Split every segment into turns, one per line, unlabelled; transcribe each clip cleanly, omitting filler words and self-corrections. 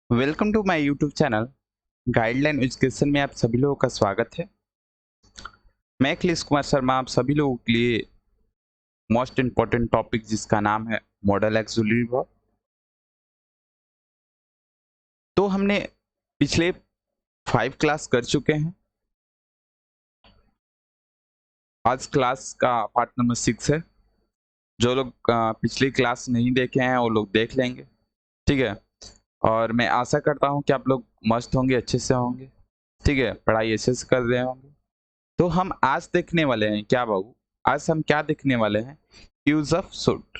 Welcome to my YouTube channel guideline education में आप सभी लोगों का स्वागत है। मैं अखिलेश कुमार शर्मा आप सभी लोगों के लिए मोस्ट इम्पोर्टेंट टॉपिक जिसका नाम है मॉडल एक्सिलरी वर्ब। तो हमने पिछले 5 क्लास कर चुके हैं। आज क्लास का पार्ट नंबर 6 है। जो लोग पिछली क्लास नहीं देखे हैं वो लोग देख लेंगे, ठीक है। और मैं आशा करता हूँ कि आप लोग मस्त होंगे, अच्छे से होंगे, ठीक है, पढ़ाई अच्छे से कर रहे होंगे। तो हम आज देखने वाले हैं क्या बाबू, आज हम क्या देखने वाले हैं? Use of should.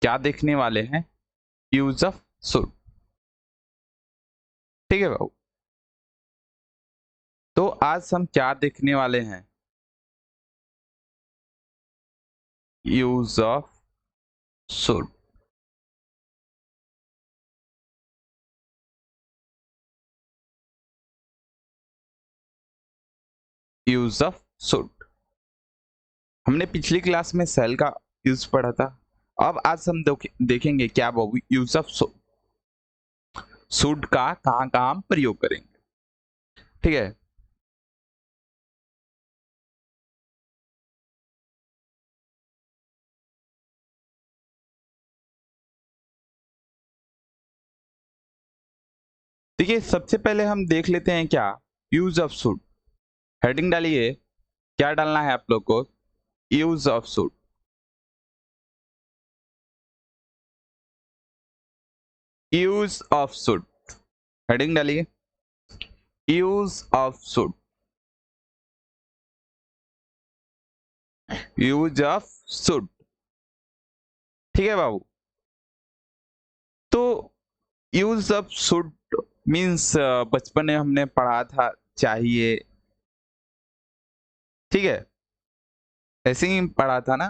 क्या देखने वाले हैं? यूज ऑफ शुड, ठीक है बाबू। तो आज हम क्या देखने वाले हैं? Use of should. Use of should हमने पिछली क्लास में सेल का यूज पढ़ा था। अब आज हम देखेंगे क्या बाबू, यूज ऑफ शुड। शुड का कहाँ हम प्रयोग करेंगे, ठीक है। देखिए सबसे पहले हम देख लेते हैं क्या यूज ऑफ शुड। हेडिंग डालिए, क्या डालना है आप लोग को? Use of should. Use of should, heading डालिए, use of should. Use of should, ठीक है बाबू। तो यूज ऑफ शुड मीन्स बचपन में हमने पढ़ा था चाहिए, ठीक है, ऐसे ही पढ़ा था ना।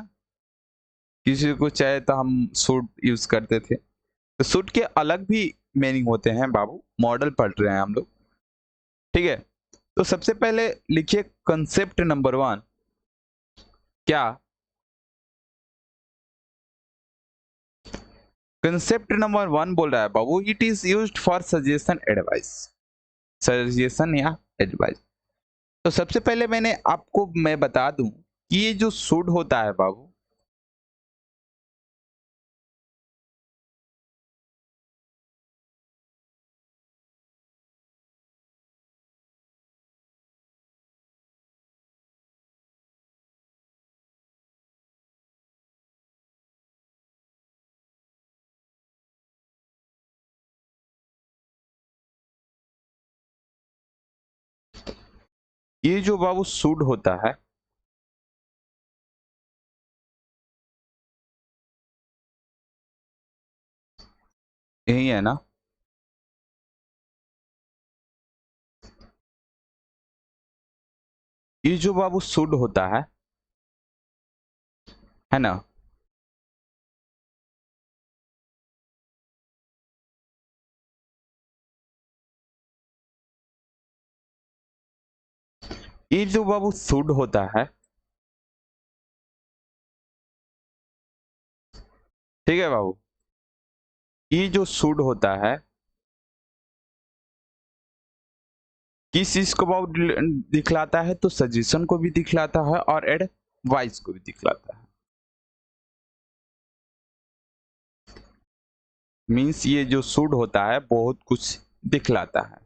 किसी को चाहे तो हम शुड यूज करते थे। तो शुड के अलग भी मीनिंग होते हैं बाबू, मॉडल पढ़ रहे हैं हम लोग, ठीक है। तो सबसे पहले लिखिए कंसेप्ट नंबर 1। क्या कंसेप्ट नंबर 1 बोल रहा है बाबू? It is used for suggestion advice. Suggestion या एडवाइस। तो सबसे पहले मैं बता दूं कि ये जो शुड होता है बाबू, ये जो बाबू शुड होता है, यही है ना। ये जो बाबू शुड होता है ना, ये जो बाबू शुड होता है, ठीक है बाबू, ये जो शुड होता है किस चीज को बाबू दिखलाता है? तो सजेशन को भी दिखलाता है और एडवाइस को भी दिखलाता है। मीन्स ये जो शुड होता है बहुत कुछ दिखलाता है,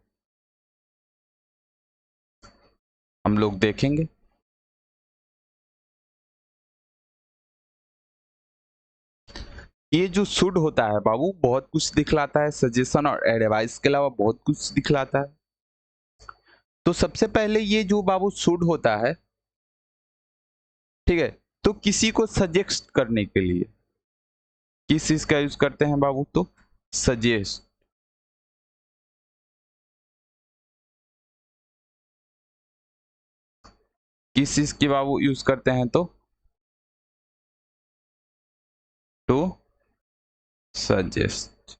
हम लोग देखेंगे। ये जो शुड होता है बाबू बहुत कुछ दिखलाता है, सजेशन और एडवाइस के अलावा बहुत कुछ दिखलाता है। तो सबसे पहले ये जो बाबू शुड होता है, ठीक है, तो किसी को सजेस्ट करने के लिए किस चीज का यूज करते हैं बाबू? तो सजेस्ट। किस चीज की बाबू यूज करते हैं? तो टू सजेस्ट।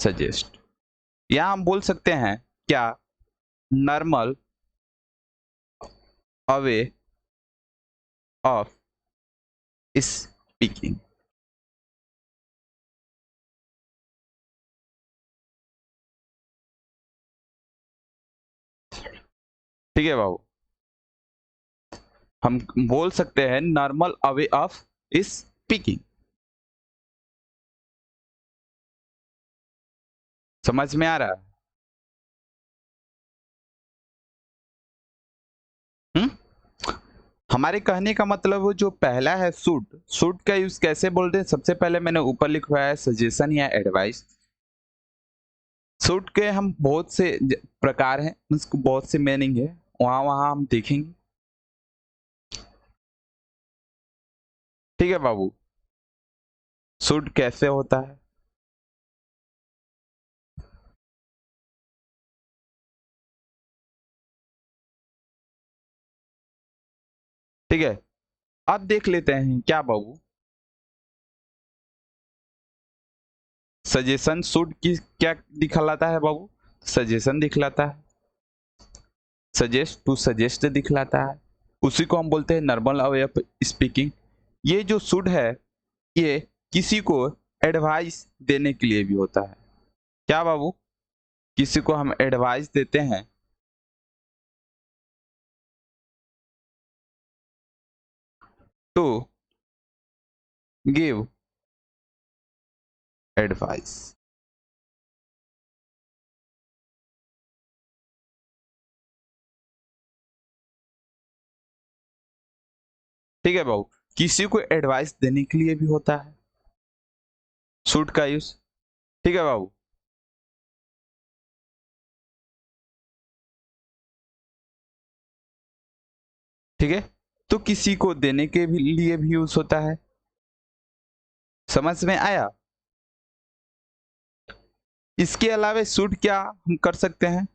सजेस्ट या हम बोल सकते हैं क्या, नॉर्मल अवे ऑफ स्पीकिंग। ठीक है बाबू, हम बोल सकते हैं नॉर्मल अवे ऑफ स्पीकिंग। समझ में आ रहा है? हमारे कहने का मतलब वो जो पहला है शुड, शुड का यूज कैसे बोलते हैं? सबसे पहले मैंने ऊपर लिखवाया है सजेशन या एडवाइस। शुड के हम बहुत से प्रकार हैं, उसको बहुत से मीनिंग है, वहां वहां हम देखेंगे। ठीक है बाबू, शुड कैसे होता है? ठीक है, अब देख लेते हैं क्या बाबू। सजेशन शुड की क्या दिखलाता है बाबू? सजेशन दिखलाता है, सजेस्ट टू सजेस्ट दिखलाता है, उसी को हम बोलते हैं नॉर्मल वे ऑफ स्पीकिंग। ये जो शुड है, ये किसी को एडवाइस देने के लिए भी होता है। क्या बाबू? किसी को हम एडवाइस देते हैं टू गिव एडवाइस। ठीक है बाबू, किसी को एडवाइस देने के लिए भी होता है शुड का यूज। ठीक है बाबू, ठीक है, तो किसी को देने के भी लिए भी यूज होता है। समझ में आया? इसके अलावा शुड क्या हम कर सकते हैं?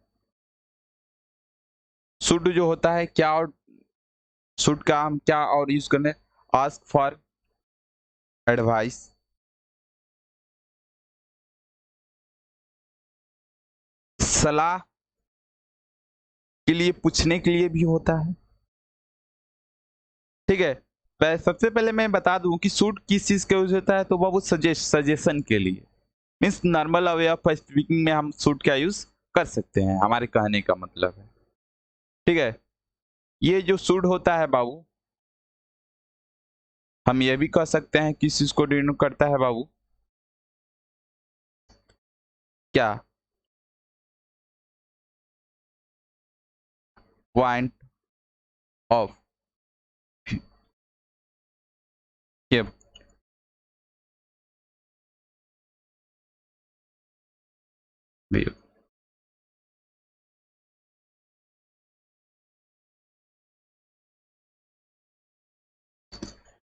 शुड जो होता है क्या, और शुड का हम क्या और यूज करने? आस्क फॉर एडवाइस, सलाह के लिए, पूछने के लिए भी होता है। ठीक है, सबसे पहले मैं बता दूं कि शुड किस चीज का यूज होता है, तो बाबू सजेस्ट, सजेशन के लिए। Means normal way of speaking में हम शुड का यूज कर सकते हैं, हमारे कहने का मतलब है। ठीक है, ये जो शुड होता है बाबू, हम ये भी कह सकते हैं किस चीज को डिनोट करता है बाबू? क्या? Point of view.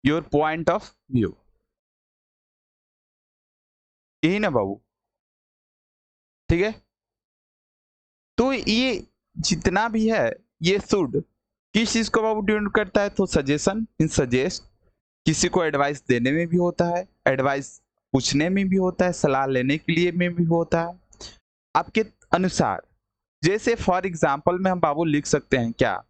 Your point of view, यही ना बाबू? ठीक है, तो ये जितना भी है, ये शुड किस चीज को बाबू डिनोट करता है? तो सजेशन, इन सजेस्ट, किसी को एडवाइस देने में भी होता है, एडवाइस पूछने में भी होता है, सलाह लेने के लिए में भी होता है आपके अनुसार। जैसे फॉर एग्जाम्पल में हम बाबू लिख सकते हैं क्या?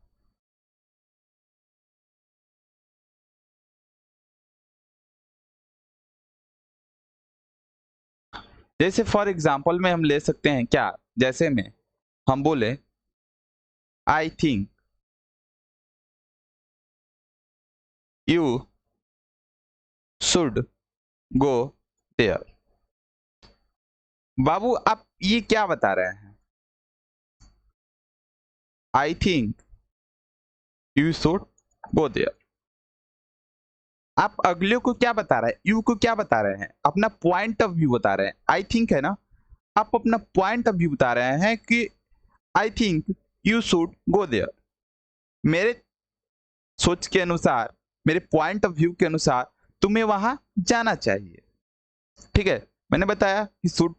जैसे फॉर एग्जाम्पल में हम ले सकते हैं क्या? जैसे में हम बोले I think you should go there. बाबू आप ये क्या बता रहे हैं? I think you should go there. आप अगले को क्या बता रहे हैं? यू को क्या बता रहे हैं? अपना पॉइंट ऑफ व्यू बता रहे हैं। आई थिंक है ना, आप अपना पॉइंट ऑफ व्यू बता रहे हैं कि I think you should go there. मेरे सोच के अनुसार, मेरे पॉइंट ऑफ व्यू के अनुसार तुम्हें वहां जाना चाहिए। ठीक है, मैंने बताया कि शुड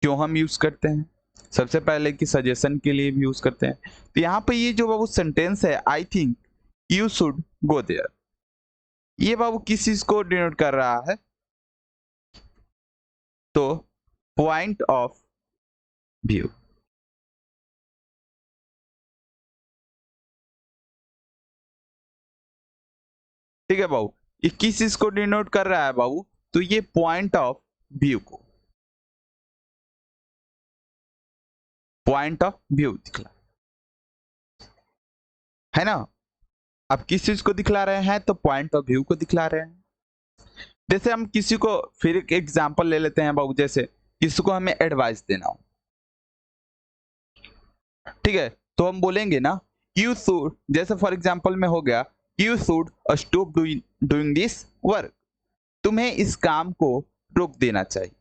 क्यों हम यूज करते हैं। सबसे पहले कि सजेशन के लिए भी यूज करते हैं। तो यहाँ पे ये जो बाबू सेंटेंस है, I think you should go there, ये बाबू किस चीज को डिनोट कर रहा है? तो पॉइंट ऑफ व्यू। ठीक है बाबू, ये किस चीज को डिनोट कर रहा है बाबू? तो ये पॉइंट ऑफ व्यू को, पॉइंट ऑफ व्यू दिखला है ना। अब किस चीज को दिखला रहे हैं? तो पॉइंट ऑफ व्यू को दिखला रहे हैं। जैसे हम किसी को, फिर एक एग्जांपल ले लेते हैं बाबू, जैसे किसी को हमें एडवाइस देना हो, ठीक है, तो हम बोलेंगे ना यू शुड, जैसे फॉर एग्जांपल में हो गया you should stop doing this work, तुम्हें इस काम को रोक देना चाहिए।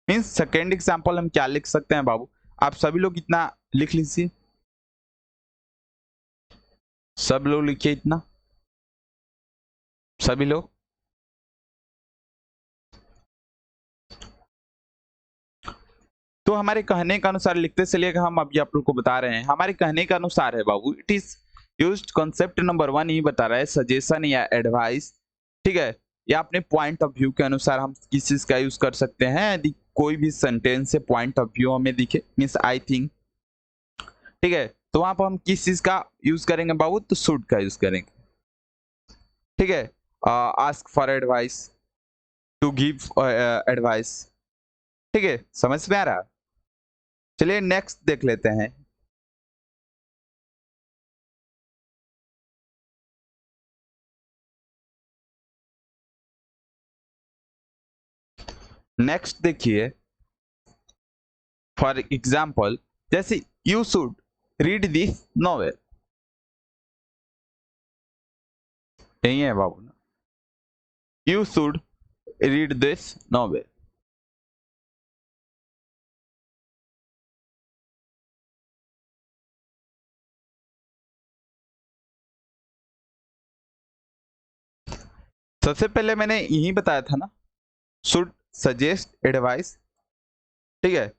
मीन्स सेकेंड एग्जांपल हम क्या लिख सकते हैं बाबू? आप सभी लोग इतना लिख लीजिए, सब लोग लिखिए इतना, सभी लोग। तो हमारे कहने के अनुसार लिखते चलिए, हम अभी आप लोग को बता रहे हैं, हमारे कहने के अनुसार है बाबू, it is used concept number 1 ही बता रहा है, सजेशन या एडवाइस, ठीक है, या अपने पॉइंट ऑफ व्यू के अनुसार हम किस चीज का यूज कर सकते हैं। यदि कोई भी सेंटेंस से पॉइंट ऑफ व्यू हमें दिखे, मीन्स आई थिंक, ठीक है, तो वहां पर हम किस चीज का यूज करेंगे बाबू? तो शुड का यूज करेंगे, ठीक है। Ask for advice, to give advice, ठीक है, समझ में आ रहा? चलिए नेक्स्ट देख लेते हैं। नेक्स्ट देखिए, फॉर एग्जाम्पल जैसे you should read this novel, यही है बाबू ना, you should read this novel. सबसे पहले मैंने यही बताया था ना, शुड सजेस्ट एडवाइस, ठीक है।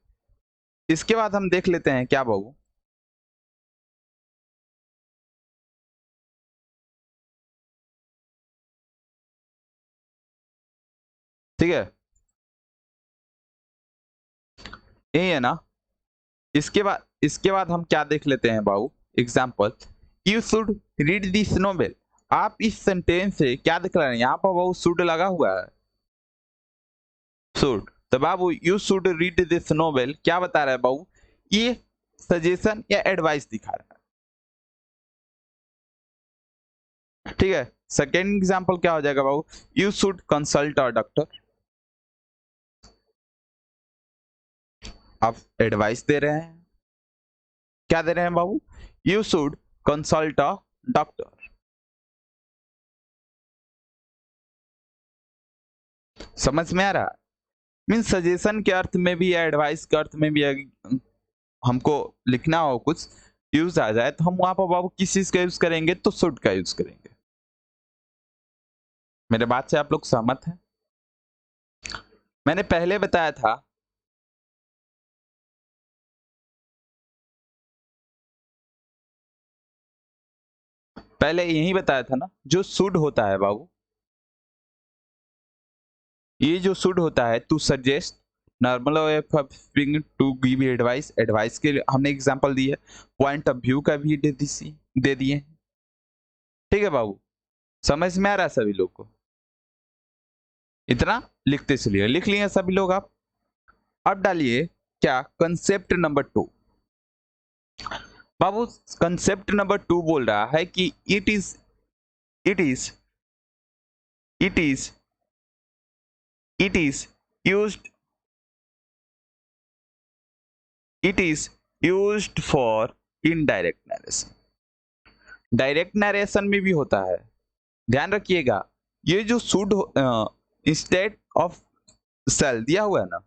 इसके बाद हम देख लेते हैं क्या बाबू, ठीक है, यही है ना। इसके बाद हम क्या देख लेते हैं बाबू? Example, you should read this novel, आप इस सेंटेंस से क्या दिख रहे हैं? यहाँ पर बाबू शुड लगा हुआ है, शुड, तो बाबू you should read this novel क्या बता रहा है बाबू? ये सजेशन या एडवाइस दिखा रहा है, ठीक है। सेकेंड एग्जाम्पल क्या हो जाएगा बाबू? You should consult a doctor, आप एडवाइस दे रहे हैं, क्या दे रहे हैं बाबू? You should consult a doctor. समझ में आ रहा है? मीन सजेशन के अर्थ में भी या एडवाइस के अर्थ में भी हमको लिखना हो कुछ यूज आ जाए, तो हम वहां पर बाबू किस चीज का यूज करेंगे? तो शुड का यूज करेंगे। मेरे बात से आप लोग सहमत हैं? मैंने पहले बताया था, पहले यही बताया था ना, जो शुड होता है बाबू, ये जो शुड होता है to suggest, normal way of speaking, to give advice, advice के लिए हमने एग्जांपल दी है, पॉइंट ऑफ व्यू का भी दे दिए, ठीक है बाबू। समझ में आ रहा है सभी लोग को? इतना लिखते चलिए, लिख लिए सभी लोग आप? अब डालिए क्या कंसेप्ट नंबर 2 बाबू। कंसेप्ट नंबर 2 बोल रहा है कि it is it is it is used it is used for indirect narration. Direct narration में भी होता है, ध्यान रखिएगा। ये जो शुड इंस्टेड ऑफ सेल दिया हुआ है ना,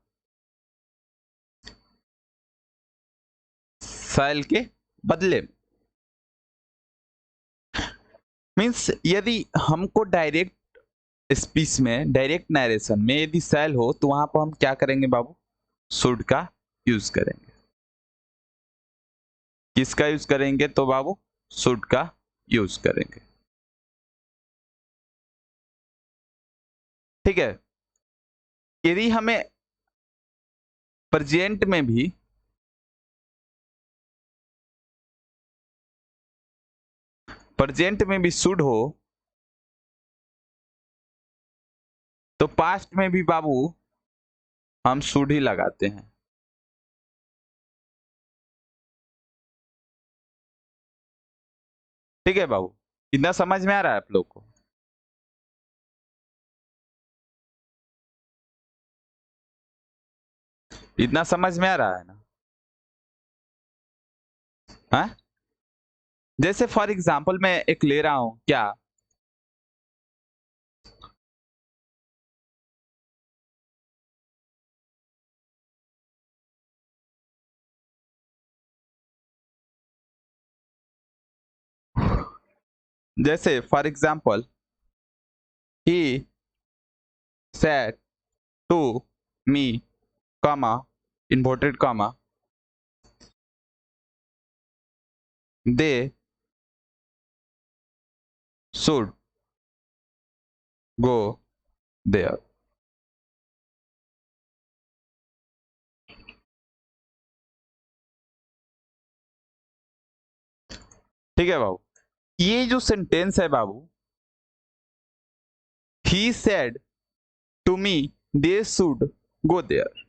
सेल के बदले, मीन्स यदि हमको डायरेक्ट स्पीच में, डायरेक्ट नरेशन में यदि सेल हो, तो वहां पर हम क्या करेंगे बाबू? शुड का यूज करेंगे। किसका यूज करेंगे? तो बाबू शुड का यूज करेंगे, ठीक है। यदि हमें प्रेजेंट में भी शुड हो, तो पास्ट में भी बाबू हम शुड ही लगाते हैं। ठीक है बाबू, इतना समझ में आ रहा है आप लोग को? इतना समझ में आ रहा है ना? हाँ, जैसे फॉर एग्जाम्पल मैं एक ले रहा हूं क्या, जैसे for example he said to me comma inverted comma they should go there. ठीक है बाबू, ये जो सेंटेंस है बाबू, he said to me they should go there,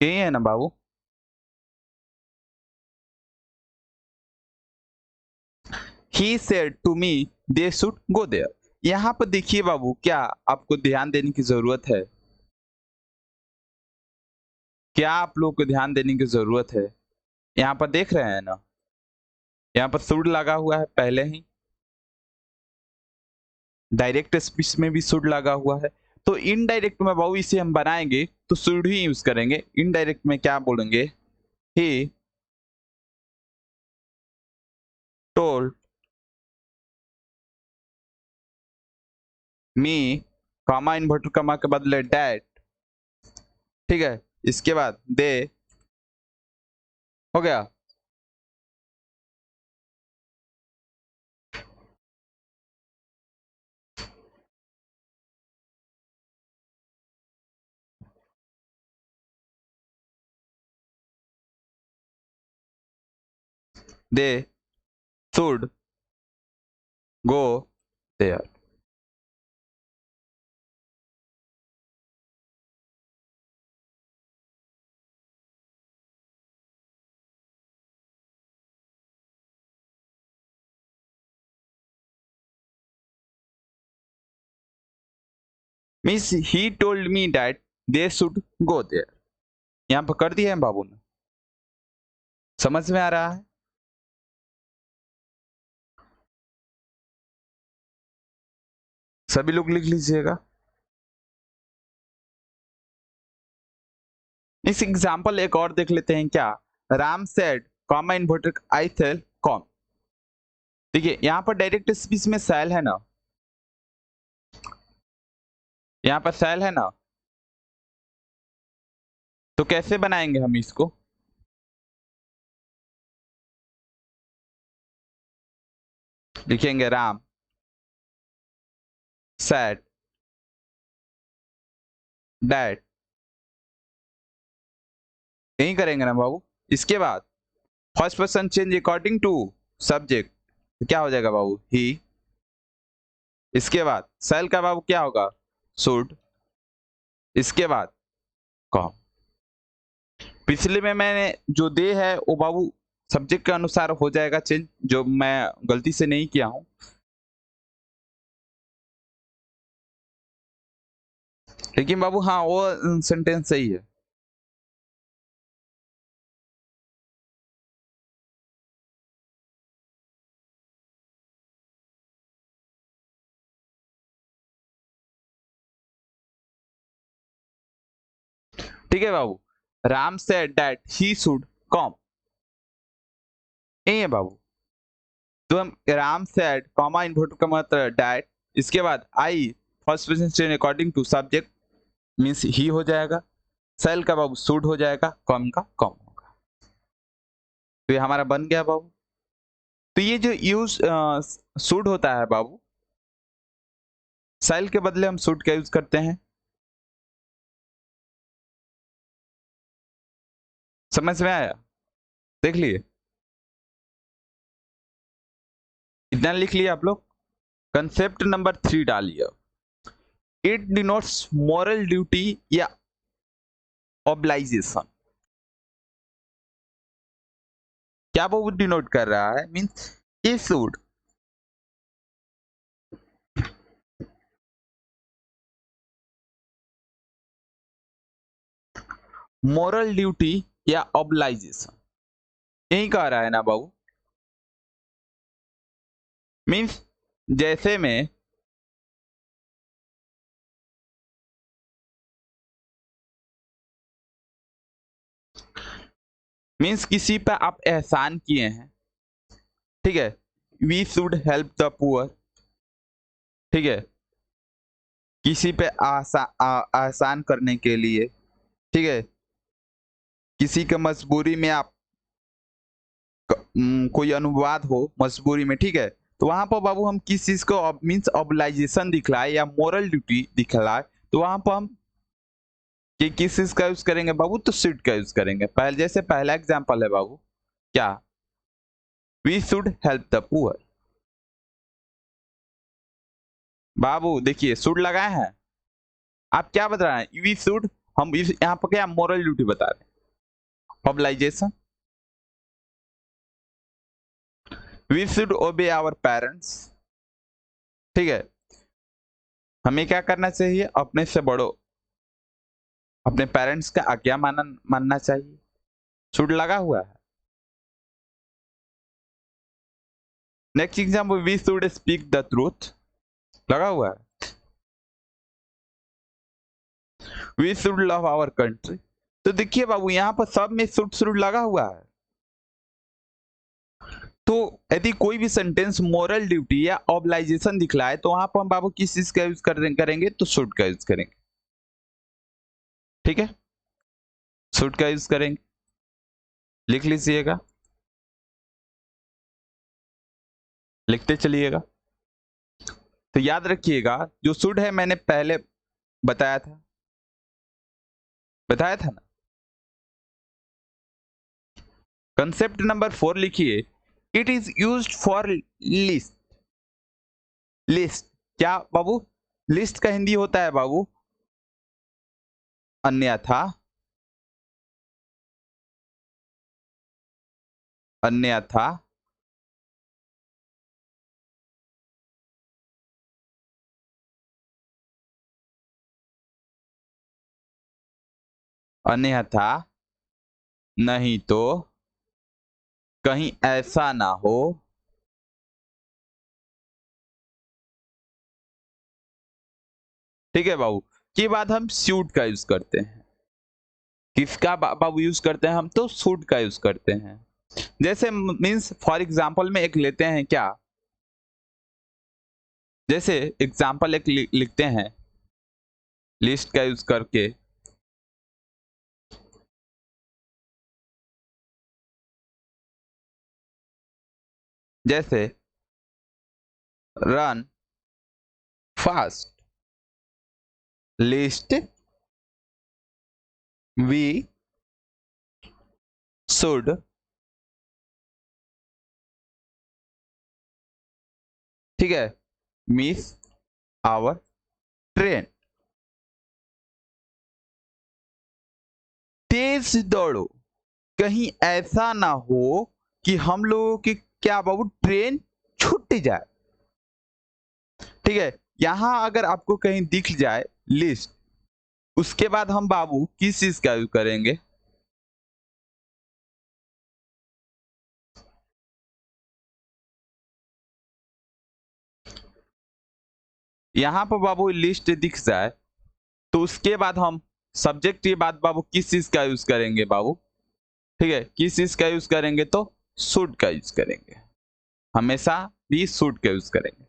यही है ना बाबू? He said to me they should go there. यहाँ पर देखिए बाबू, क्या आपको ध्यान देने की जरूरत है? क्या आप लोग को ध्यान देने की जरूरत है? यहाँ पर देख रहे हैं ना, यहाँ पर शुड लगा हुआ है पहले ही, डायरेक्ट स्पीच में भी शुड लगा हुआ है। तो इनडायरेक्ट में बाबू इसे हम बनाएंगे तो शुड ही यूज करेंगे। इनडायरेक्ट में क्या बोलेंगे? ही टोल्ड मी, कॉमा इन्वर्टर कॉमा के बदले डैट। ठीक है, इसके बाद दे हो गया। They should go there. Means he told me that they should go there. यहाँ पर कर दिया है बाबू ने, समझ में आ रहा है? सभी लोग लिख लीजिएगा। इस एग्जाम्पल एक और देख लेते हैं क्या। राम सेड कॉमा इन्वर्टर आई सेल कॉम। देखिए यहाँ पर डायरेक्ट स्पीच में सेल है ना, यहाँ पर सेल है ना, तो कैसे बनाएंगे हम इसको? लिखेंगे राम सेड दैट, यही करेंगे ना बाबू। इसके बाद first person change according to subject, क्या हो जाएगा बाबू? ही। इसके बाद सेल का बाबू क्या होगा? शुड। इसके बाद कॉम। पिछले में मैंने जो दे है वो बाबू सब्जेक्ट के अनुसार हो जाएगा चेंज, जो मैं गलती से नहीं किया हूं। लेकिन बाबू हाँ, वो सेंटेंस सही है। ठीक है बाबू, Ram said that he should come, यही है बाबू। तो हम राम सेड कॉमा इन्वर्टर का मतलब दैट, इसके बाद I first person change according to subject means ही हो जाएगा, सेल का बाबू शुड हो जाएगा, कॉम का कॉम होगा। तो ये हमारा बन गया बाबू। तो ये जो यूज शुड होता है बाबू, शैल के बदले हम शुड का यूज करते हैं। समझ में आया? देख लिए, इतना लिख लिया आप लोग। कंसेप्ट नंबर 3 डालिए। इट डिनोट्स मॉरल ड्यूटी या ऑब्लाइजेशन। क्या वो डिनोट कर रहा है? मीन्स ये शुड मॉरल ड्यूटी या ऑब्लाइजेशन, यही कह रहा है ना बाबू? मीन्स जैसे में मीन्स किसी पे आप एहसान किए हैं, ठीक है, we should help the poor, ठीक है, किसी पे आसान करने के लिए, ठीक है, किसी के मजबूरी में आप कोई अनुवाद हो मजबूरी में, ठीक है, तो वहां पर बाबू हम किस चीज को मीन्स ऑब्लाइजेशन दिखलाए या मोरल ड्यूटी दिखलाए, तो वहां पर हम कि किस चीज का यूज करेंगे बाबू? तो शुड का यूज करेंगे। पहले जैसे पहला एग्जांपल है बाबू, क्या? We should help the poor. बाबू देखिए शुड लगाए हैं, आप क्या बता रहे हैं? वी शुड, हम यहाँ पर क्या मोरल ड्यूटी बता रहे हैं, obligation. We should obey our parents, ठीक है, हमें क्या करना चाहिए? अपने से बड़ों, अपने पेरेंट्स का आज्ञा मानना चाहिए। शुड लगा हुआ है। Next example, we should speak the truth, लगा हुआ है। We should love our country. तो देखिए बाबू यहाँ पर सब में शुड लगा हुआ है। तो यदि कोई भी सेंटेंस मोरल ड्यूटी या ऑब्लाइजेशन दिखलाए तो वहां पर हम बाबू किस चीज का यूज करेंगे? तो शुड का यूज करेंगे, ठीक है, शुड का यूज करेंगे। लिख लीजिएगा, लिखते चलिएगा। तो याद रखिएगा जो शुड है मैंने पहले बताया था, बताया था ना। कंसेप्ट नंबर 4 लिखिए। It is used for list. List क्या बाबू? लिस्ट का हिंदी होता है बाबू अन्यथा, अन्यथा, अन्यथा, नहीं तो, कहीं ऐसा ना हो, ठीक है बाबू। के बाद हम सूट का यूज करते हैं। किसका बाबू यूज करते हैं हम? तो सूट का यूज करते हैं। जैसे मीन्स फॉर एग्जांपल में एक लेते हैं, क्या? जैसे एग्जांपल एक लिखते हैं लिस्ट का यूज करके। जैसे run fast, lest we should ठीक है मिस आवर ट्रेन। तेज दौड़ो, कहीं ऐसा ना हो कि हम लोगों की क्या बाबू ट्रेन छूट जाए, ठीक है। यहां अगर आपको कहीं दिख जाए लिस्ट, उसके बाद हम बाबू किस चीज का यूज करेंगे? यहां पर बाबू लिस्ट दिख जाए तो उसके बाद हम सब्जेक्ट के बाद बाबू किस चीज का यूज करेंगे बाबू? ठीक है, किस चीज का यूज करेंगे? तो शुड का यूज करेंगे, हमेशा भी शुड का यूज करेंगे।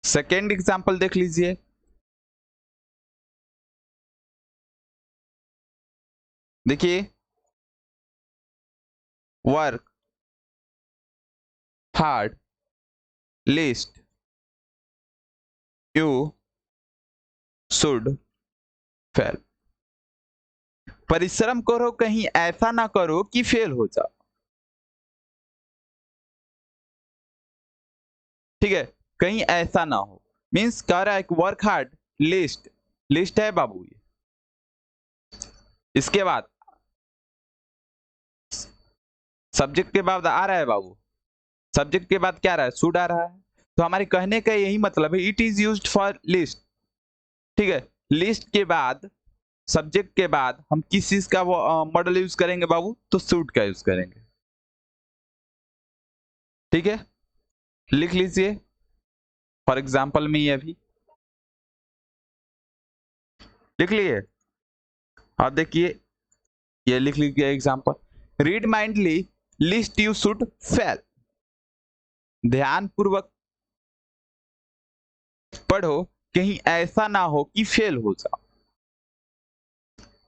सेकेंड एग्जांपल देख लीजिए। देखिए work hard list you should fail. परिश्रम करो, कहीं ऐसा ना करो कि फेल हो जाओ। ठीक है, कहीं ऐसा ना हो, मीन्स कह रहा है कि वर्क हार्ड, लिस्ट, लिस्ट है बाबू ये। इसके बाद सब्जेक्ट के बाद आ रहा है बाबू, सब्जेक्ट के बाद क्या आ रहा है, शुड आ रहा है। तो हमारे कहने का यही मतलब है, it is used for list. ठीक है, लिस्ट के बाद, सब्जेक्ट के बाद हम किस चीज का मॉडल यूज करेंगे बाबू, तो शुड का यूज करेंगे। ठीक है, लिख लीजिए फॉर एग्जाम्पल में ये भी लिख लिए। अब देखिए ये लिख लीजिए example, read माइंडली list you should fail. ध्यान पूर्वक पढ़ो, कहीं ऐसा ना हो कि फेल हो जाओ।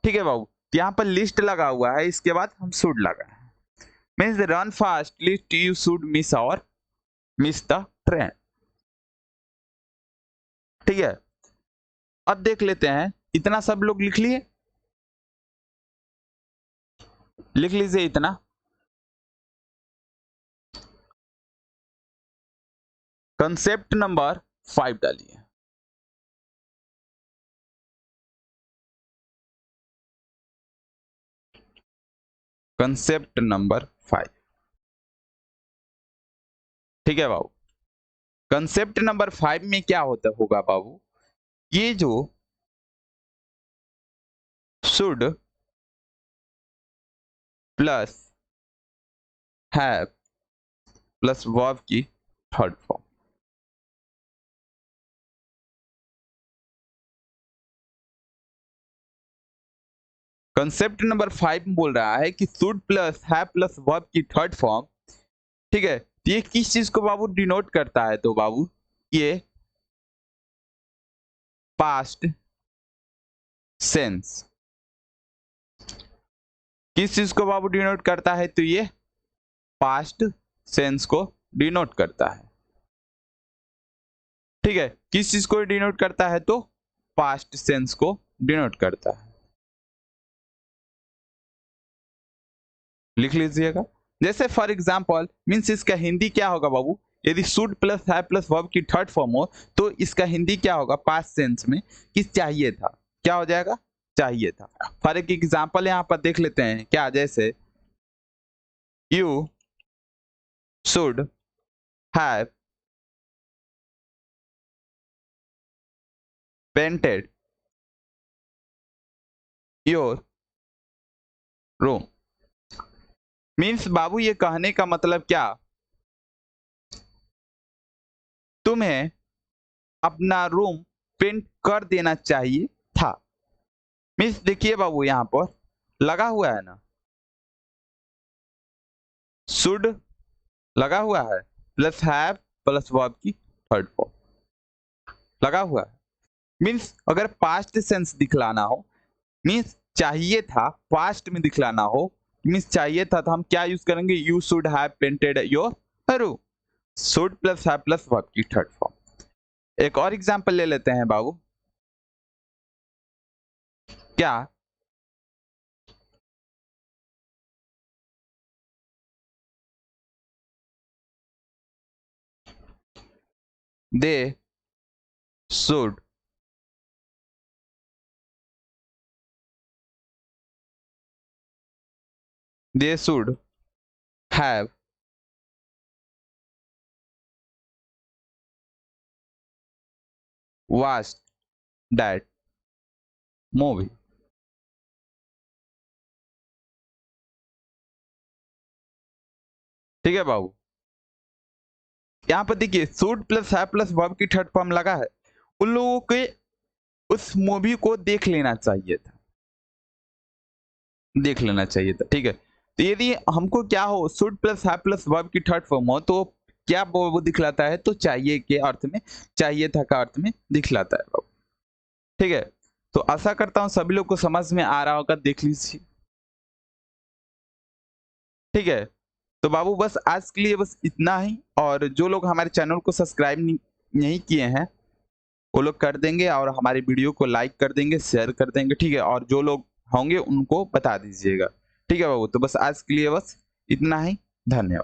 ठीक है बाबू, यहाँ पर लिस्ट लगा हुआ है, इसके बाद हम शुड लगा है, means run fast list you should miss और मिस द ट्रेन। ठीक है, अब देख लेते हैं, इतना सब लोग लिख लिए, लिख लीजिए इतना। कंसेप्ट नंबर 5 डालिए। Concept number 5। ठीक है बाबू, कंसेप्ट नंबर 5 में क्या होता होगा बाबू, ये जो should plus have plus verb की थर्ड फॉर्म। कंसेप्ट नंबर 5 बोल रहा है कि should plus have plus verb की थर्ड फॉर्म। ठीक है, तो ये किस चीज को बाबू डिनोट करता है, तो बाबू ये पास्ट सेंस। किस चीज को बाबू डिनोट करता है, तो ये पास्ट सेंस को डिनोट करता है। ठीक है, किस चीज को डिनोट करता है, तो पास्ट सेंस को डिनोट करता है। लिख लीजिएगा, जैसे फॉर एग्जाम्पल मीन्स इसका हिंदी क्या होगा बाबू, यदि should plus have plus verb की थर्ड फॉर्म हो तो इसका हिंदी क्या होगा, पास्ट सेंस में कि चाहिए था, क्या हो जाएगा, चाहिए था। फॉर एक एग्जाम्पल यहाँ पर देख लेते हैं, क्या, जैसे you should have painted your room. Means बाबू ये कहने का मतलब क्या, तुम्हें अपना रूम पेंट कर देना चाहिए था। मीन्स देखिए बाबू यहाँ पर लगा हुआ है ना, शुड लगा हुआ है प्लस हैव प्लस वर्ब की थर्ड फॉर्म लगा हुआ है। मीन्स अगर पास्ट सेंस दिखलाना हो, मीन्स चाहिए था, पास्ट में दिखलाना हो, मीन्स चाहिए था, तो हम क्या यूज करेंगे, you should have painted your room. Should plus have plus verb की थर्ड फॉर्म। एक और एग्जांपल ले लेते हैं बाबू, क्या, they should they should have watched that movie। ठीक है बाबू, यहाँ पर देखिए should plus have plus verb की थर्ड फॉर्म लगा है, उन लोगों के उस मूवी को देख लेना चाहिए था, देख लेना चाहिए था। ठीक है, तो यदि हमको क्या हो, should plus have plus verb की थर्ड फॉर्म हो तो क्या वो दिखलाता है, तो चाहिए के अर्थ में, चाहिए था का अर्थ में दिखलाता है बाबू। ठीक है, तो आशा करता हूं सभी लोग को समझ में आ रहा होगा, देख लीजिए। ठीक है, तो बाबू बस आज के लिए बस इतना ही, और जो लोग हमारे चैनल को सब्सक्राइब नहीं किए हैं वो लोग कर देंगे और हमारी वीडियो को लाइक कर देंगे, शेयर कर देंगे, ठीक है। और जो लोग होंगे उनको बता दीजिएगा, ठीक है बाबू। तो बस आज के लिए बस इतना ही, धन्यवाद।